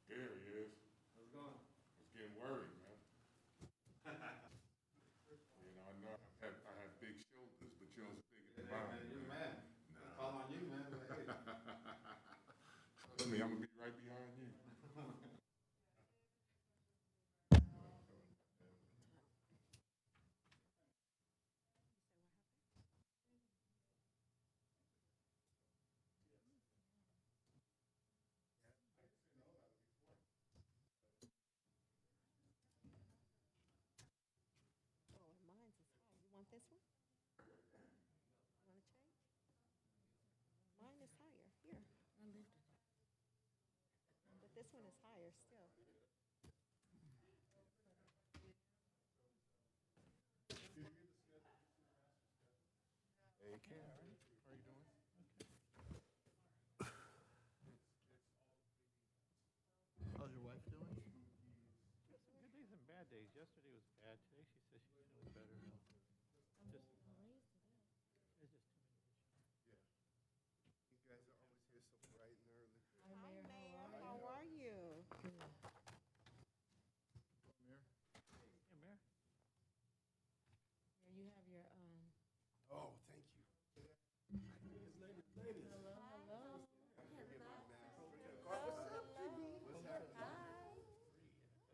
There he is. How's it going? I was getting worried, man. You know, I have big shoulders, but yours are bigger than mine. Man, you're the man. Call on you, man. But hey. Trust me, I'm gonna be right behind you. Oh, and mine's is high. You want this one? You want to change? Mine is higher. Here. I lifted it. But this one is higher still. Hey, Ken. How are you doing? How's your wife doing? Some good days and bad days. Yesterday was bad. Today she says she's feeling better now. Just, there's just too many issues. You guys are always here so bright and early. Hi, Mayor. How are you? Mayor? Yeah, Mayor. Here you have your, Oh, thank you.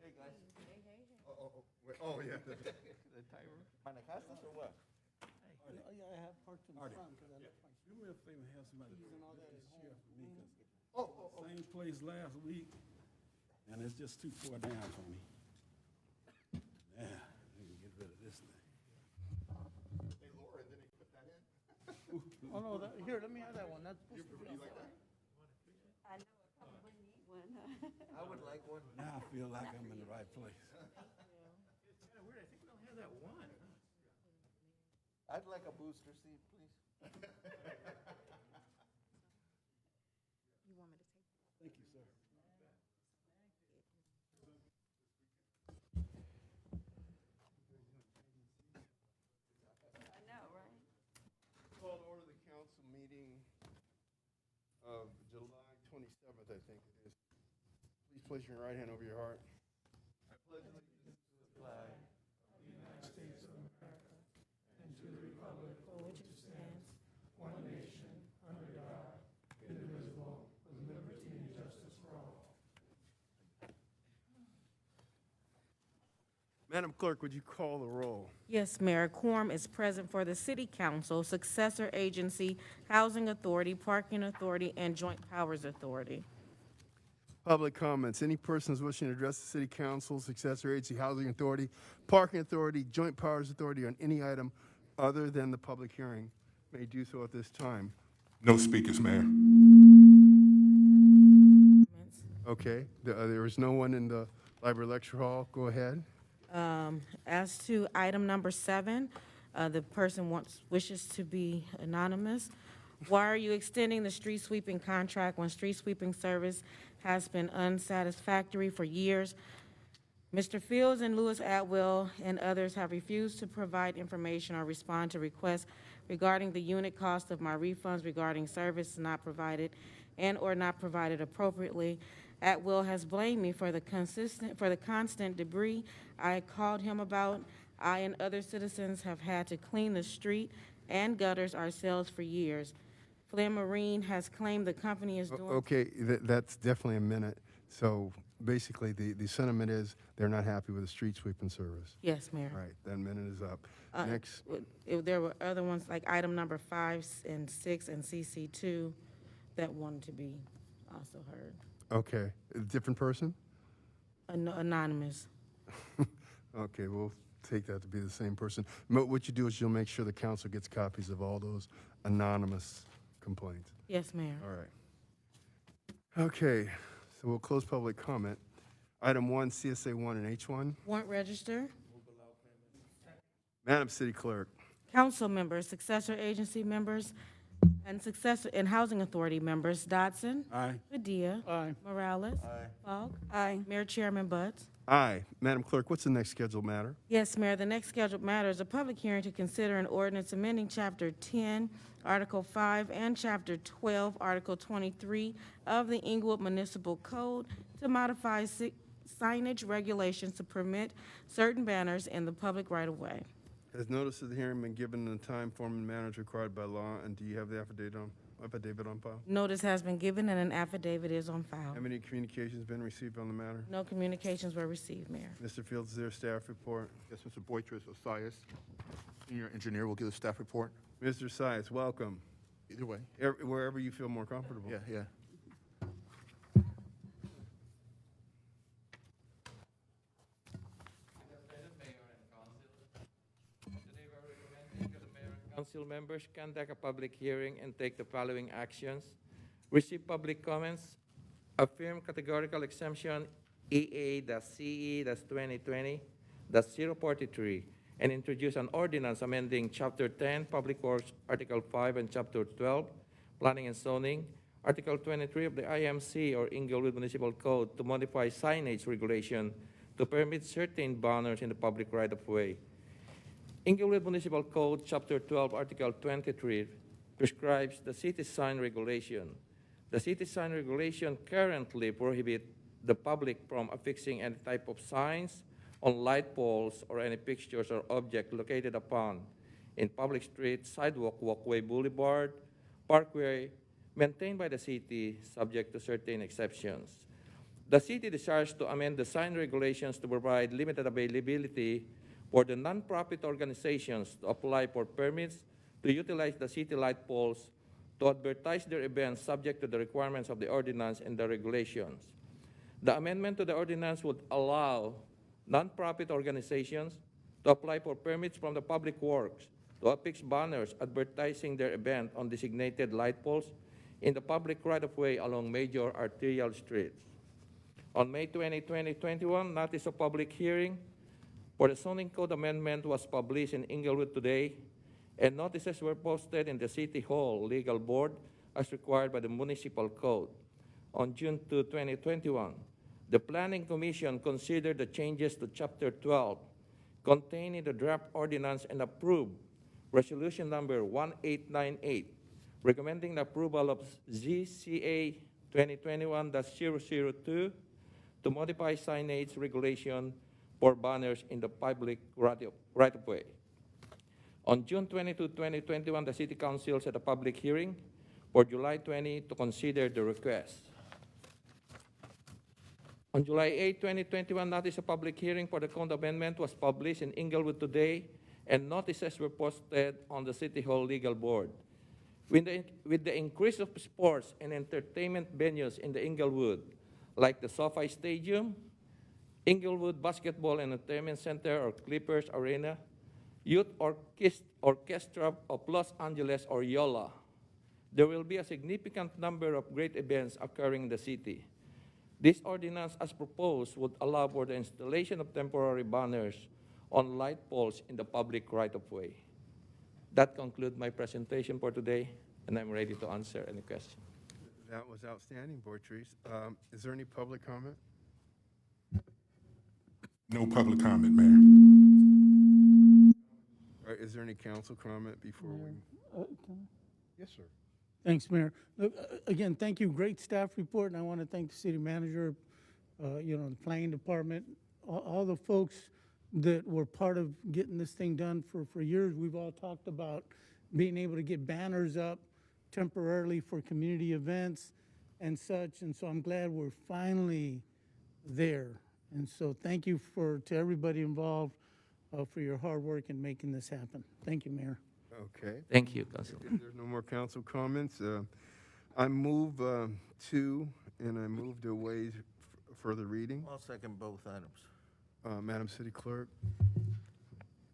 Hey, guys. Oh, yeah. The timer. ¿Manejaste or what? Oh, yeah, I have parked in the front because I left my Do me a favor, have somebody keys and all that at share home. for me, 'cause same place last week, and it's just too far down for me. Yeah, we can get rid of this thing. Hey, Laura, did they put that in? Oh, no, here, let me have that one. That's supposed to be. You like that? I know I probably need one. I would like one. Now I feel like I'm in the right place. It's kind of weird. I think we don't have that one. I'd like a booster seat, please. You want me to take it? Thank you, sir. I know, right? Call to order the council meeting of July 27th, I think it is. Please place your right hand over your heart. I pledge allegiance to the flag For which it stands, Madam Clerk, would you call the roll? Yes, Mayor. Quorum is present for the City Council, Successor Agency, Housing Authority, Parking Authority, and Joint Powers Authority. Public comments. Any persons wishing to address the City Council, Successor Agency, Housing Authority, Parking Authority, Joint Powers Authority on any item other than the public hearing may do so at this time. No speakers, Mayor. Okay, there is no one in the library lecture hall. Go ahead. As to item number 7, the person wishes to be anonymous. Why are you extending the street sweeping contract when street sweeping service has been unsatisfactory for years? Mr. Fields and Lewis Atwell and others have refused to provide information or respond to requests regarding the unit cost of my refunds regarding service not provided and/or not provided appropriately. Atwell has blamed me for the constant debris I called him about. I and other citizens have had to clean the street and gutters ourselves for years. Flynn Marine has claimed the company is doing. Okay, that's definitely a minute. So basically, the sentiment is they're not happy with the street sweeping service. Yes, Mayor. All right, that minute is up. Next, There were other ones, like item number 5 and 6 and CC2, that wanted to be also heard. okay, a different person? Anonymous. Okay, we'll take that to be the same person. What you do is you'll make sure the council gets copies of all those anonymous complaints. Yes, Mayor. All right. Okay, so we'll close public comment. Item 1, CSA 1 and H1. Warrant register. Madam City Clerk. Council members, successor agency members, And Housing Authority members Dodson, Aye. Padilla, Aye. Morales, Fogg. Aye. Mayor Chairman Buds. Aye. Madam Clerk, what's the next scheduled matter? Yes, Mayor, the next scheduled matter is a public hearing to consider an ordinance amending Chapter 10, Article 5, and Chapter 12, Article 23 of the Inglewood Municipal Code to modify signage regulations to permit certain banners in the public right-of-way. Has notice of the hearing been given in the time, form, and manner required by law, and do you have the affidavit on file? Notice has been given and an affidavit is on file. Have any communications been received on the matter? No communications were received, Mayor. Mr. Fields, is there a staff report? Yes, Mr. Boytress Osias, senior engineer, will give the staff report. Mr. Sias, welcome. Either way. Wherever you feel more comfortable. Yeah. Council members conduct a public hearing and take the following actions: receive public comments, affirm categorical exemption EA-CE-2020-043, and introduce an ordinance amending Chapter 10, Public Works, Article 5, and Chapter 12, Planning and Zoning, Article 23 of the IMC or Inglewood Municipal Code to modify signage regulation to permit certain banners in the public right-of-way. Inglewood Municipal Code, Chapter 12, Article 23, prescribes the city sign regulation. The city sign regulation currently prohibits the public from affixing any type of signs on light poles or any fixtures or object located upon in public streets, sidewalk, walkway, boulevard, parkway, maintained by the city, subject to certain exceptions. The city desires to amend the sign regulations to provide limited availability for the nonprofit organizations to apply for permits to utilize the city light poles to advertise their events subject to the requirements of the ordinance and the regulations. The amendment to the ordinance would allow nonprofit organizations to apply for permits from the Public Works to affix banners advertising their event on designated light poles in the public right-of-way along major arterial streets. On May 20, 2021, notice of public hearing for the zoning code amendment was published in Inglewood Today, and notices were posted in the City Hall Legal Board as required by the Municipal Code. On June 2, 2021, the Planning Commission considered the changes to Chapter 12 contained in the draft ordinance and approved Resolution Number 1898, recommending the approval of ZCA 2021-002 to modify signage regulation for banners in the public right-of-way. On June 22, 2021, the City Council set a public hearing for July 20 to consider the request. On July 8, 2021, notice of public hearing for the code amendment was published in Inglewood Today, and notices were posted on the City Hall Legal Board. With the increase of sports and entertainment venues in the Inglewood, like the SoFi Stadium, Inglewood Basketball and Entertainment Center or Clippers Arena, Youth Orchestra of Los Angeles or YOLA, there will be a significant number of great events occurring in the city. This ordinance, as proposed, would allow for the installation of temporary banners on light poles in the public right-of-way. That concludes my presentation for today, and I'm ready to answer any questions. That was outstanding, Boytress. Is there any public comment? No public comment, Mayor. All right, is there any council comment before we? Yes, sir. Thanks, Mayor. Look, again, thank you. Great staff report, and I want to thank the city manager, the planning department, all the folks that were part of getting this thing done for years. We've all talked about being able to get banners up temporarily for community events and such, and so I'm glad we're finally there. And so thank you to everybody involved for your hard work in making this happen. Thank you, Mayor. Okay. Thank you, Councilor. If there's no more council comments, I move to, and I move to waive further reading. I'll second both items. Madam City Clerk?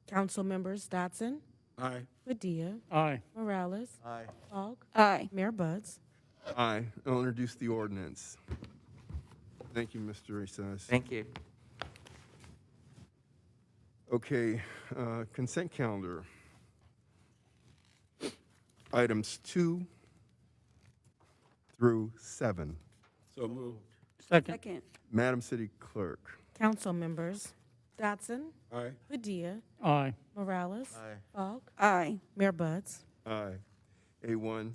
Council members Dodson, Aye. Padilla, Aye. Morales, Aye. Fogg, Aye. Mayor Buds. Aye. I'll introduce the ordinance. Thank you, Mr. Rosas. Thank you. Okay, consent calendar. Items 2 through 7. So moved. Second. Second. Madam City Clerk. Council members Dotson, Aye. Padilla, Aye. Morales, Aye. Falk, Aye. Mayor Buds. Aye. A1.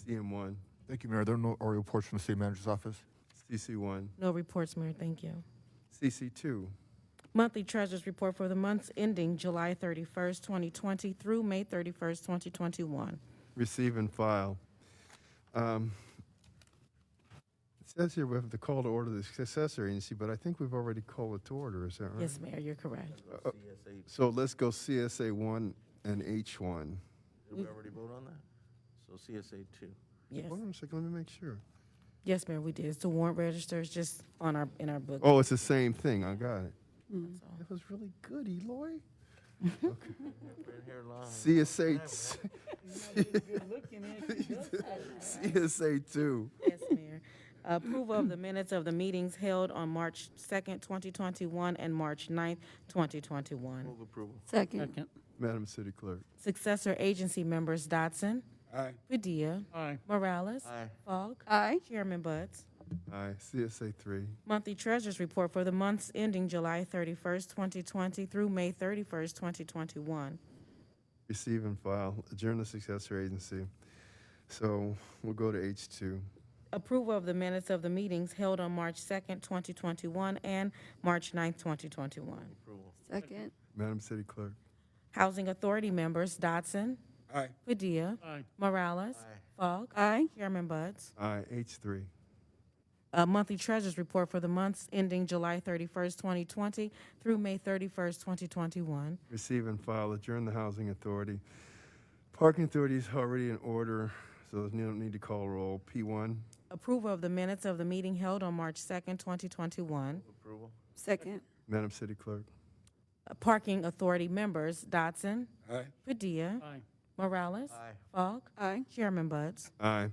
CM1. Thank you, Mayor. There are no oral reports from the city manager's office. CC1. No reports, Mayor, thank you. CC2. Monthly Treasurers Report for the months ending July 31st, 2020 through May 31st, 2021. Receive and file. It says here we have to call to order the successor agency, but I think we've already called it to order, is that right? Yes, Mayor, you're correct. CSA, So let's go CSA 1 and H1. did we already vote on that? So CSA 2. Yes, Hold on a second, let me make sure. yes, Mayor, we did. It's the warrant register, it's just in our book. Oh, it's the same thing, I got it. That's all. That was really good, Eloy. Been here long. CSA, CSA 2. Yes, Mayor. Approval of the minutes of the meetings held on March 2nd, 2021 and March 9th, 2021. Move approval. Second. Second. Madam City Clerk. Successor agency members Dotson, Aye. Padilla, Aye. Morales, Aye. Falk, Aye. Chairman Buds. Aye. CSA 3. Monthly Treasurers Report for the months ending July 31st, 2020 through May 31st, 2021. Receive and file. Adjourn the successor agency. So we'll go to H2. Approval of the minutes of the meetings held on March 2nd, 2021 and March 9th, 2021. Approval. Second. Madam City Clerk. Housing Authority members Dotson, Aye. Padilla, Aye. Morales, Aye. Falk, Aye. Chairman Buds. Aye. H3. Monthly Treasurers Report for the months ending July 31st, 2020 through May 31st, 2021. Receive and file. Adjourn the Housing Authority. Parking Authority is already in order, so you don't need to call roll. P1. Approval of the minutes of the meeting held on March 2nd, 2021. Approval. Second. Madam City Clerk. Parking Authority members Dotson, Aye. Padilla, Aye. Morales, Aye. Falk, Aye. Chairman Buds. Aye.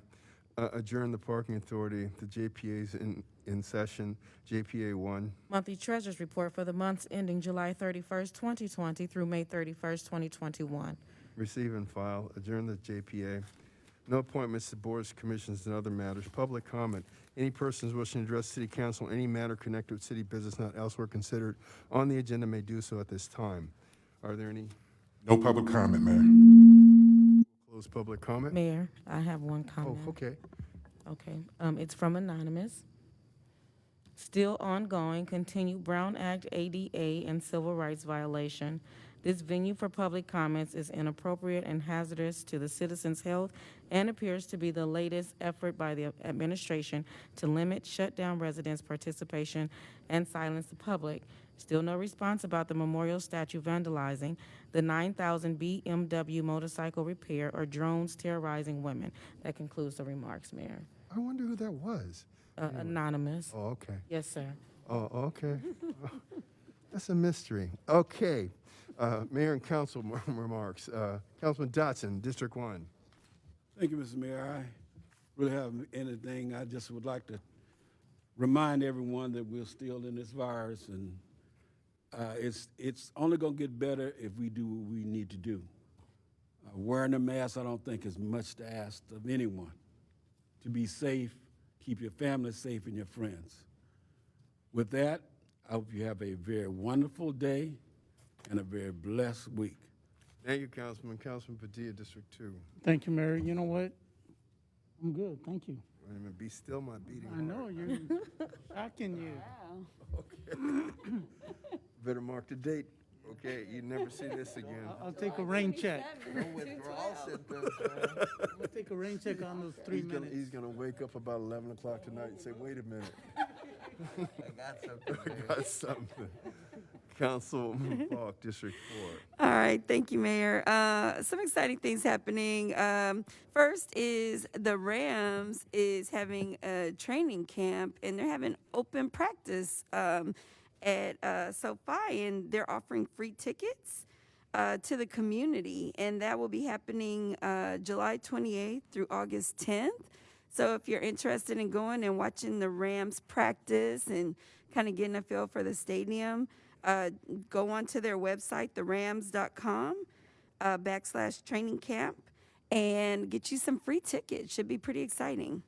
Adjourn the Parking Authority. The JPA is in session. JPA 1. Monthly Treasurers Report for the months ending July 31st, 2020 through May 31st, 2021. Receive and file. Adjourn the JPA. No appointments to boards, commissions, and other matters. Public comment. Any persons wishing to address City Council on any matter connected with city business not elsewhere considered on the agenda may do so at this time. Are there any No public comment, Mayor. closed public comment? Mayor, I have one Oh, comment. okay. Okay, it's from Anonymous. Still ongoing, continued Brown Act ADA and civil rights violation. This venue for public comments is inappropriate and hazardous to the citizens' health and appears to be the latest effort by the administration to limit, shut down residents' participation and silence the public. Still no response about the memorial statue vandalizing, the 9,000 BMW motorcycle repair, or drones terrorizing women. That concludes the remarks, Mayor. I wonder who that was. Anonymous. Oh, okay. Yes, sir. Oh, okay. That's a mystery. Okay. Mayor and council remarks. Councilman Dotson, District 1. Thank you, Mr. Mayor. I really have anything. I just would like to remind everyone that we're still in this virus, and it's only going to get better if we do what we need to do. Wearing a mask, I don't think is much to ask of anyone. To be safe, keep your family safe and your friends. With that, I hope you have a very wonderful day and a very blessed week. Thank you, Councilman. Councilman Padilla, District 2. Thank you, Mayor. You know what? I'm good. Thank you. Wait a minute. Be still my beating I heart. know, you're shocking you. Better mark the date. Okay, you never see this again. I'll take a rain check. No withdrawal symptoms, man. I'll take a rain check on those 3 minutes. He's gonna wake up about 11 o'clock tonight and say, wait a minute, I got something. Mayor. got something. Councilman Falk, District 4. All right, thank you, Mayor. Some exciting things happening. First is the Rams is having a training camp, and they're having open practice at SoFi, and they're offering free tickets to the community, and that will be happening July 28th through August 10th. So if you're interested in going and watching the Rams practice and kind of getting a feel for the stadium, go onto their website, therams.com /training camp, and get you some free tickets. Should be pretty exciting.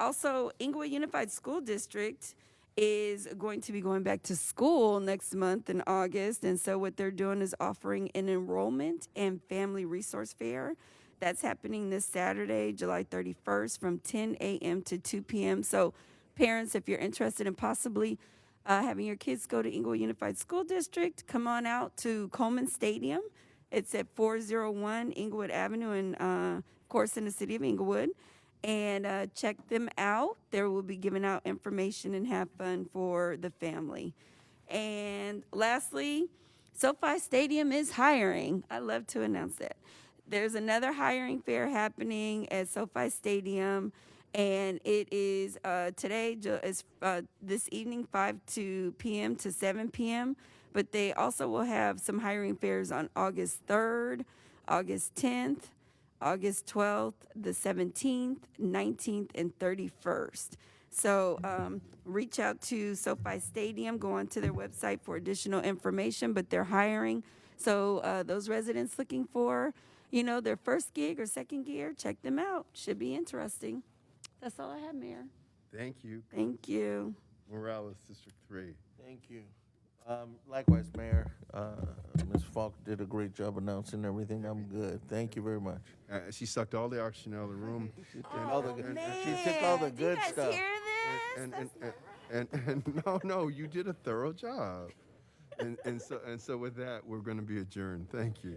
Also, Inglewood Unified School District is going to be going back to school next month in August. And so what they're doing is offering an enrollment and family resource fair. That's happening this Saturday, July 31st from 10 a.m. to 2 p.m. So parents, if you're interested in possibly having your kids go to Inglewood Unified School District, come on out to Coleman Stadium. It's at 401 Inglewood Avenue, and of course in the city of Inglewood. And check them out. They will be giving out information and have fun for the family. And lastly, SoFi Stadium is hiring. I love to announce that. There's another hiring fair happening at SoFi Stadium, and it is today, this evening, 5 p.m. to 7 p.m., but they also will have some hiring fairs on August 3rd, August 10th, August 12th, the 17th, 19th, and 31st. So reach out to SoFi Stadium, go onto their website for additional information, but they're hiring. So those residents looking for, their first gig or second gig, check them out. Should be interesting. That's all I have, Mayor. Thank you. Thank you. Morales, District 3. Thank you. Likewise, Mayor, Ms. Falk did a great job announcing everything. I'm good. Thank you very much. She sucked all the oxygen out of the room. She took all the good stuff. No, you did a thorough job. And so with that, we're going to be adjourned. Thank you.